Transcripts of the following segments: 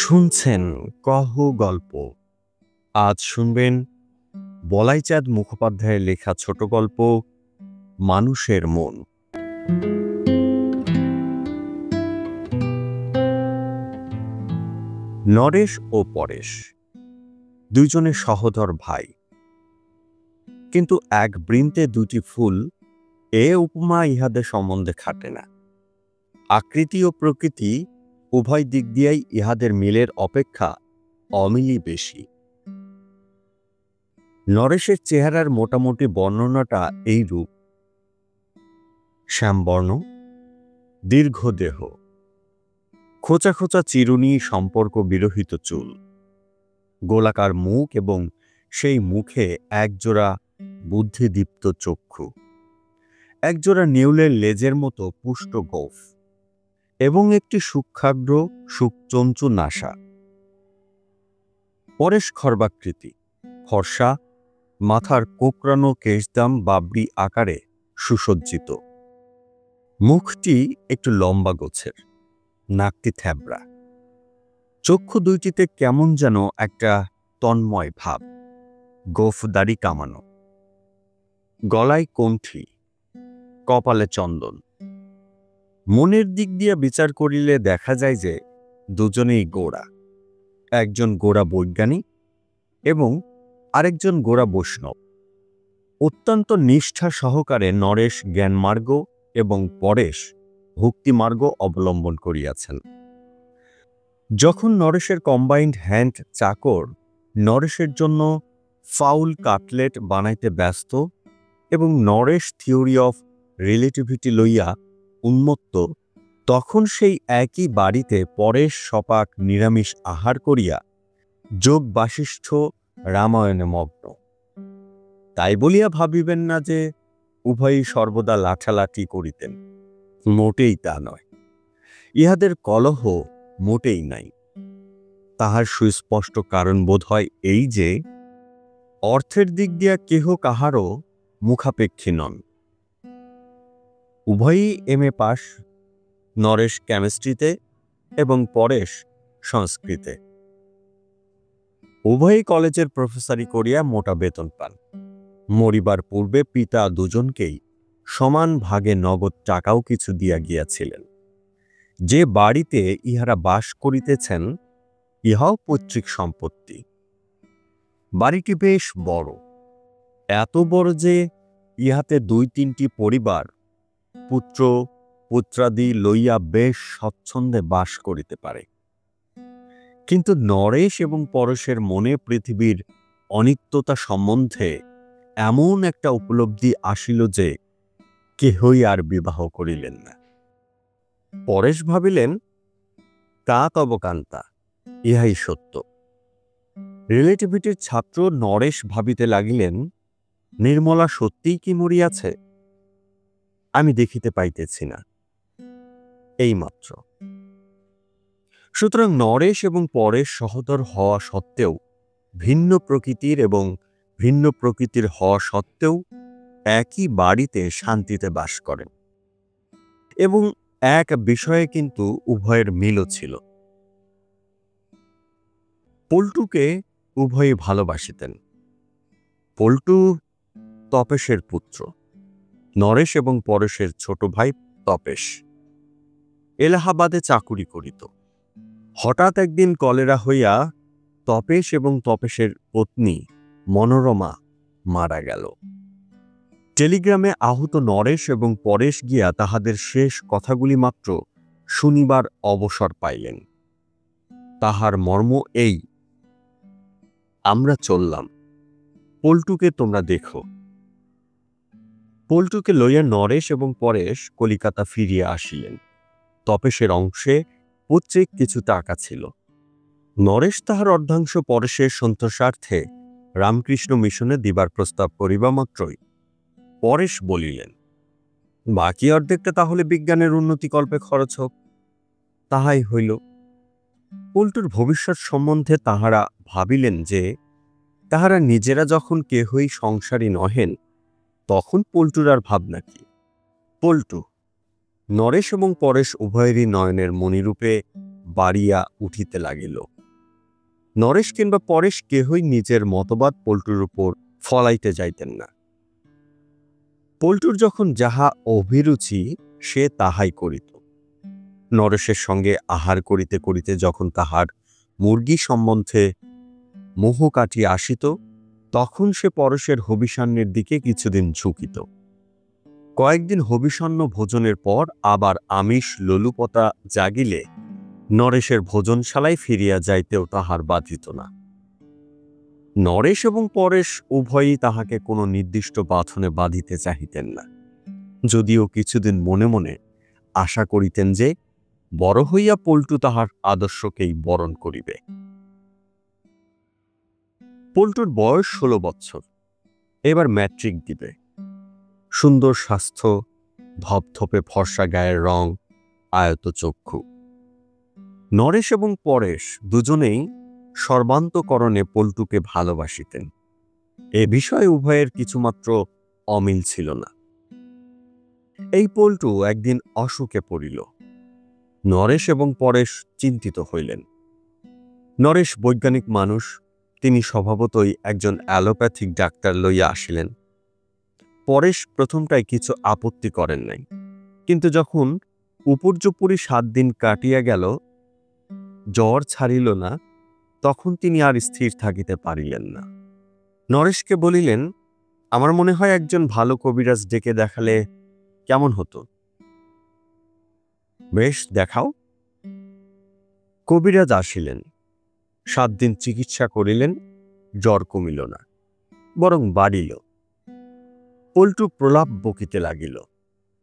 শুনছেন কহ গল্প। আজ শুনবেন বলাইচাঁদ মুখোপাধ্যায়ের লেখা ছোট গল্প মানুষের মন। নরেশ ও পরেশ দুইজনে সহোদর ভাই, কিন্তু এক বৃন্তে দুটি ফুল, এ উপমা ইহাদের সম্বন্ধে খাটে না। আকৃতি ও প্রকৃতি উভয় দিক দিয়েই ইহাদের মিলের অপেক্ষা অমিলই বেশি। নরেশের চেহারার মোটামুটি বর্ণনাটা এইরূপ: শ্যামবর্ণ, দীর্ঘ দেহ, খোঁচা খোঁচা চিরুনি, সম্পর্ক বিরহিত চুল, গোলাকার মুখ এবং সেই মুখে একজোড়া বুদ্ধিদীপ্ত চক্ষু, একজোড়া নেউলের লেজের মতো পুষ্ট গোঁফ এবং একটি সূক্ষ্মাগ্র সুচঞ্চু নাসা। পরেশ খর্বাকৃতি, ফর্সা, মাথার কোঁকড়ানো কেশদাম বাবরি আকারে সুসজ্জিত, মুখটি একটু লম্বা গোছের, নাকটি থ্যাবড়া, চক্ষু দুইটিতে কেমন যেন একটা তন্ময় ভাব, গোঁফ দাড়ি কামানো, গলায় কণ্ঠী, কপালে চন্দন। মনের দিক দিয়ে বিচার করিলে দেখা যায় যে দুজনেই গোঁড়া। একজন গোঁড়া বৈজ্ঞানিক এবং আরেকজন গোঁড়া বৈষ্ণব। অত্যন্ত নিষ্ঠা সহকারে নরেশ জ্ঞানমার্গ এবং পরেশ ভক্তিমার্গ অবলম্বন করিয়াছেন। যখন নরেশের কম্বাইন্ড হ্যান্ড চাকর নরেশের জন্য ফাউল কাটলেট বানাইতে ব্যস্ত এবং নরেশ থিওরি অফ রিলেটিভিটি লইয়া উন্মত্ত, তখন সেই একই বাড়িতে পরেশ সপাক নিরামিষ আহার করিয়া যোগ বাশিষ্ঠ রামায়ণে মগ্ন। তাই বলিয়া ভাবিবেন না যে উভয়ই সর্বদা লাঠালাঠি করিতেন, মোটেই তা নয়। ইহাদের কলহ মোটেই নাই। তাহার সুস্পষ্ট কারণ বোধ হয় এই যে অর্থের দিক দিয়া কেহ কাহারও মুখাপেক্ষী নন। উভয়ই এমএ পাস, নরেশ কেমিস্ট্রিতে এবং পরেশ সংস্কৃতে। উভয়ই কলেজের প্রফেসরি করিয়া মোটা বেতন পান। মরিবার পূর্বে পিতা দুজনকেই সমান ভাগে নগদ টাকাও কিছু দিয়া গিয়াছিলেন। যে বাড়িতে ইহারা বাস করিতেছেন ইহাও পৈতৃক সম্পত্তি। বাড়িটি বেশ বড়, এত বড় যে ইহাতে দুই তিনটি পরিবার পুত্র পুত্রাদি লইয়া বেশ স্বচ্ছন্দে বাস করিতে পারে। কিন্তু নরেশ এবং পরেশের মনে পৃথিবীর অনিত্যতা সম্বন্ধে এমন একটা উপলব্ধি আসিল যে কেহই আর বিবাহ করিলেন না। পরেশ ভাবিলেন, তা তব কান্তা, ইহাই সত্য। রিলেটিভিটির ছাত্র নরেশ ভাবিতে লাগিলেন, নির্মলা সত্যিই কি মরিয়াছে? আমি দেখিতে পাইতেছি না, এইমাত্র। সুতরাং নরেশ এবং পরেশ সহোদর হওয়া সত্ত্বেও ভিন্ন প্রকৃতির এবং ভিন্ন প্রকৃতির হওয়া সত্ত্বেও একই বাড়িতে শান্তিতে বাস করেন। এবং এক বিষয়ে কিন্তু উভয়ের মিলও ছিল। পল্টুকে উভয়ে ভালোবাসিতেন। পল্টু তপেশের পুত্র, নরেশ এবং পরেশের ছোট ভাই তপেশ। এলাহাবাদে চাকুরি করিত। হঠাৎ একদিন কলেরা হইয়া তপেশ এবং তপেশের পত্নী মনোরমা মারা গেল। টেলিগ্রামে আহত নরেশ এবং পরেশ গিয়া তাহাদের শেষ কথাগুলি মাত্র শুনিবার অবসর পাইলেন। তাহার মর্ম এই: আমরা চললাম, পল্টুকে তোমরা দেখো। পল্টুকে লইয়া নরেশ এবং পরেশ কলিকাতা ফিরিয়া আসিলেন। তপেশের অংশে পৈতৃক কিছু টাকা ছিল। নরেশ তাহার অর্ধাংশ পরেশের সন্তোষার্থে রামকৃষ্ণ মিশনে দিবার প্রস্তাব করিবা মাত্রই পরেশ বলিলেন, বাকি অর্ধেকটা তাহলে বিজ্ঞানের উন্নতিকল্পে খরচ হোক। তাহাই হইল। পল্টুর ভবিষ্যৎ সম্বন্ধে তাহারা ভাবিলেন যে তাহারা নিজেরা যখন কেহই সংসারী নহেন, তখন পল্টুর আর ভাবনা কি। পল্টু, নরেশ এবং পরেশ উভয়েরই নয়নের মণিরূপে বাড়িয়া উঠিতে লাগিল। নরেশ কিংবা পরেশ কেহই নিজের মতবাদ পল্টুর উপর ফলাইতে যাইতেন না। পল্টুর যখন যাহা অভিরুচি সে তাহাই করিত। নরেশের সঙ্গে আহার করিতে করিতে যখন তাহার মুরগি সম্বন্ধে মোহ কাটিয়া আসিত, তখন সে পরেশের হবিষান্নের দিকে কিছুদিন ঝুঁকিত। কয়েকদিন হবিষান্ন ভোজনের পর আবার আমিষ লোলুপতা জাগিলে নরেশের ভোজনশালায় ফিরিয়া যাইতেও তাহার বাধিত না। নরেশ এবং পরেশ উভয়ই তাহাকে কোনো নির্দিষ্ট বাঁধনে বাঁধিতে চাহিতেন না, যদিও কিছুদিন মনে মনে আশা করিতেন যে বড় হইয়া পল্টু তাহার আদর্শকেই বরণ করিবে। পল্টুর বয়স 16 বৎসর, এবার ম্যাট্রিক দিবে। সুন্দর স্বাস্থ্য, ধপধপে ফর্সা গায়ের রং, আয়ত চক্ষু। নরেশ এবং পরেশ দুজনেই সর্বান্তকরণে পল্টুকে ভালোবাসিতেন। এ বিষয়ে উভয়ের কিছুমাত্র অমিল ছিল না। এই পল্টু একদিন অসুখে পড়িল। নরেশ এবং পরেশ চিন্তিত হইলেন। নরেশ বৈজ্ঞানিক মানুষ, তিনি স্বভাবতই একজন অ্যালোপ্যাথিক ডাক্তার লইয়া আসিলেন। পরেশ প্রথমটায় কিছু আপত্তি করেন নাই, কিন্তু যখন উপর্যুপরি 7 দিন কাটিয়া গেল, জ্বর ছাড়িল না, তখন তিনি আর স্থির থাকিতে পারিলেন না। নরেশকে বলিলেন, আমার মনে হয় একজন ভালো কবিরাজ ডেকে দেখালে কেমন হতো। বেশ, দেখাও। কবিরাজ আসিলেন, 7 দিন চিকিৎসা করিলেন, জ্বর কমিল না, বরং বাড়িল। পল্টু প্রলাপ বকিতে লাগিল।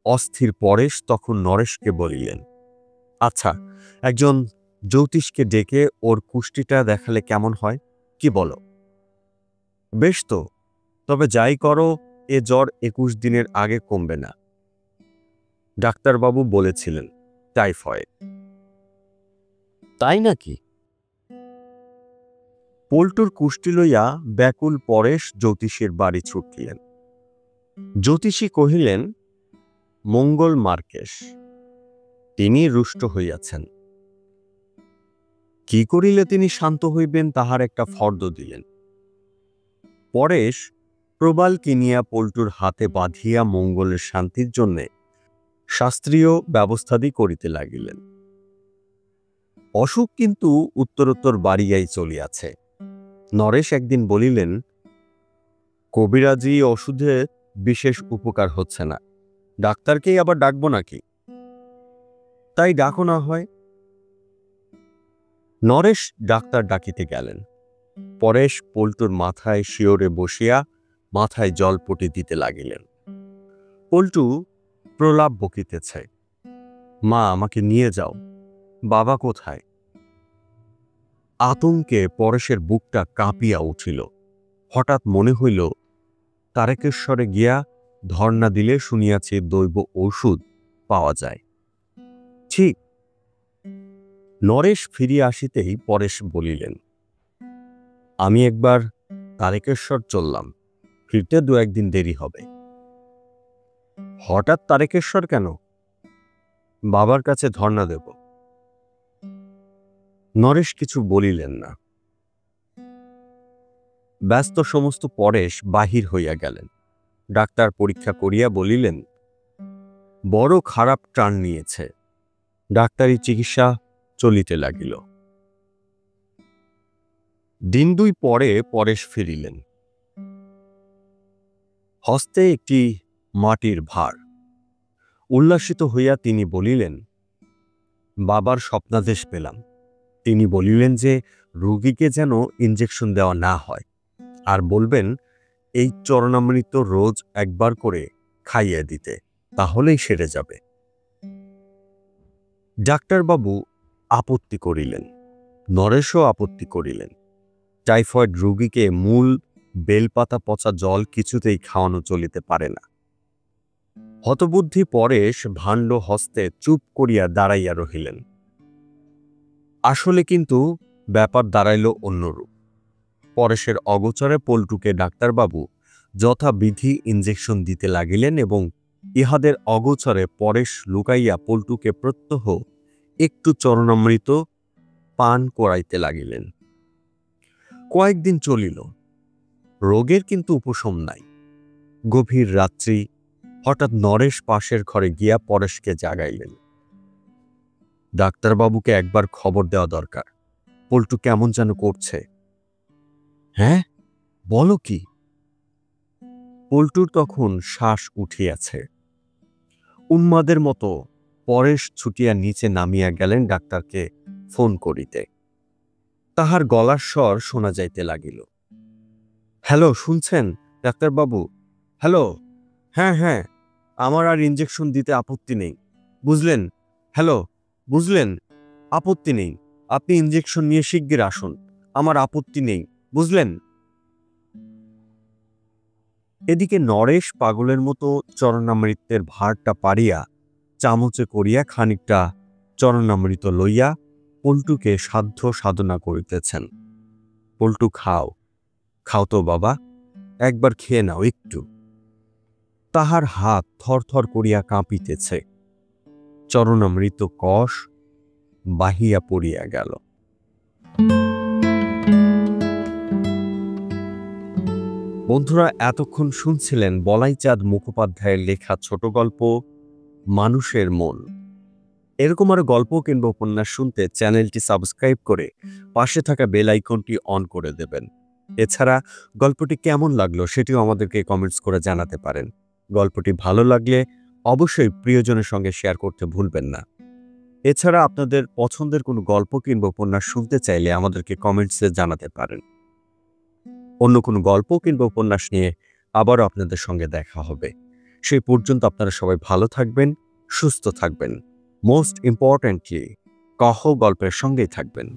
অস্থির পরেশ তখন নরেশকে বলিলেন, আচ্ছা, একজন জ্যোতিষকে ডেকে ওর কুষ্টিটা দেখালে কেমন হয়, কি বলো? বেশ তো, তবে যাই করো, এ জ্বর 21 দিনের আগে কমবে না। ডাক্তারবাবু বলেছিলেন টাইফয়েড। তাই নাকি? পল্টুর কুষ্টি লইয়া ব্যাকুল পরেশ জ্যোতিষীর বাড়ি ছুটিলেন। জ্যোতিষী কহিলেন, মঙ্গল মার্কেশ, তিনি রুষ্ট হইয়াছেন। কি করিলে তিনি শান্ত হইবেন তাহার একটা ফর্দ দিলেন। পরেশ প্রবাল কিনিয়া পল্টুর হাতে বাঁধিয়া মঙ্গলের শান্তির জন্যে শাস্ত্রীয় ব্যবস্থাদি করিতে লাগিলেন। অসুখ কিন্তু উত্তরোত্তর বাড়িয়াই চলিয়াছে। নরেশ একদিন বলিলেন, কবিরাজি ওষুধে বিশেষ উপকার হচ্ছে না, ডাক্তারকেই আবার ডাকবো নাকি? তাই ডাকো না হয়। নরেশ ডাক্তার ডাকিতে গেলেন। পরেশ পল্টুর মাথায় শিওরে বসিয়া মাথায় জলপটি দিতে লাগিলেন। পল্টু প্রলাপ বকিতেছে, মা, আমাকে নিয়ে যাও, বাবা কোথায়? আতঙ্কে পরেশের বুকটা কাঁপিয়া উঠিল। হঠাৎ মনে হইল, তারকেশ্বরে গিয়া ধর্ণা দিলে শুনিয়াছি দৈব ঔষধ পাওয়া যায়। ঠিক। নরেশ ফিরিয়া আসিতেই পরেশ বলিলেন, আমি একবার তারকেশ্বর চললাম, ফিরতে 2-1 দিন দেরি হবে। হঠাৎ তারকেশ্বর কেন? বাবার কাছে ধর্ণা দেব। নরেশ কিছু বলিলেন না। ব্যস্ত সমস্ত পরেশ বাহির হইয়া গেলেন। ডাক্তার পরীক্ষা করিয়া বলিলেন, বড় খারাপ টান নিয়েছে। ডাক্তারি চিকিৎসা চলিতে লাগিল। দিন 2 পরে পরেশ ফিরিলেন। হস্তে একটি মাটির ভার। উল্লাসিত হইয়া তিনি বলিলেন, বাবার স্বপ্নাদেশ পেলাম। তিনি বলিলেন যে রোগীকে যেন ইনজেকশন দেওয়া না হয়, আর বলবেন এই চরণামৃত রোজ একবার করে খাইয়ে দিতে, তাহলেই সেরে যাবে। ডাক্তারবাবু আপত্তি করিলেন, নরেশও আপত্তি করিলেন। টাইফয়েড রোগীকে মূল বেলপাতা পচা জল কিছুতেই খাওয়ানো চলিতে পারে না। হতবুদ্ধি পরেশ ভাণ্ড হস্তে চুপ করিয়া দাঁড়াইয়া রহিলেন। আসলে কিন্তু ব্যাপার দাঁড়াইল অন্যরূপ। পরেশের অগোচরে পল্টুকে ডাক্তারবাবু যথাবিধি ইনজেকশন দিতে লাগিলেন এবং ইহাদের অগোচরে পরেশ লুকাইয়া পল্টুকে প্রত্যহ একটু চরণামৃত পান করাইতে লাগিলেন। কয়েকদিন চলিল, রোগের কিন্তু উপশম নাই। গভীর রাত্রি হঠাৎ নরেশ পাশের ঘরে গিয়া পরেশকে জাগাইলেন। ডাক্তারবাবুকে একবার খবর দেওয়া দরকার, পল্টু কেমন যেন করছে। হ্যাঁ, বলো কি? পল্টুর তখন শ্বাস উঠিয়াছে। উন্মাদের মতো পরেশ ছুটিয়া নিচে নামিয়া গেলেন ডাক্তারকে ফোন করিতে। তাহার গলার স্বর শোনা যাইতে লাগিল। হ্যালো, শুনছেন ডাক্তারবাবু? হ্যালো, হ্যাঁ হ্যাঁ, আমার আর ইঞ্জেকশন দিতে আপত্তি নেই, বুঝলেন? হ্যালো, বুঝলেন? আপত্তি নেই, আপনি ইঞ্জেকশন নিয়ে শিগগির আসুন, আমার আপত্তি নেই, বুঝলেন? এদিকে নরেশ পাগলের মতো চরণামৃতের ভারটা পাড়িয়া চামচে করিয়া খানিকটা চরণামৃত লইয়া পল্টুকে সাধ্য সাধনা করিতেছেন। পল্টু, খাও, খাও তো বাবা, একবার খেয়ে নাও একটু। তাহার হাত থরথর করিয়া কাঁপিতেছে। চরণামৃত কষ বাহিয়া পড়িয়া গেল। বন্ধুরা, এতক্ষণ শুনছিলেন বলাইচাঁদ মুখোপাধ্যায়ের লেখা ছোট গল্প মানুষের মন। এরকম আরো গল্প কিংবা উপন্যাস শুনতে চ্যানেলটি সাবস্ক্রাইব করে পাশে থাকা বেল আইকনটি অন করে দেবেন। এছাড়া গল্পটি কেমন লাগলো সেটিও আমাদেরকে কমেন্টস করে জানাতে পারেন। গল্পটি ভালো লাগলে অবশ্যই প্রিয়জনের সঙ্গে শেয়ার করতে ভুলবেন না। এছাড়া আপনাদের পছন্দের কোনো গল্প কিংবা উপন্যাস শুনতে চাইলে আমাদেরকে কমেন্টসে জানাতে পারেন। অন্য কোনো গল্প কিংবা উপন্যাস নিয়ে আবারও আপনাদের সঙ্গে দেখা হবে। সেই পর্যন্ত আপনারা সবাই ভালো থাকবেন, সুস্থ থাকবেন। মোস্ট ইম্পর্ট্যান্টলি, কহ গল্পের সঙ্গেই থাকবেন।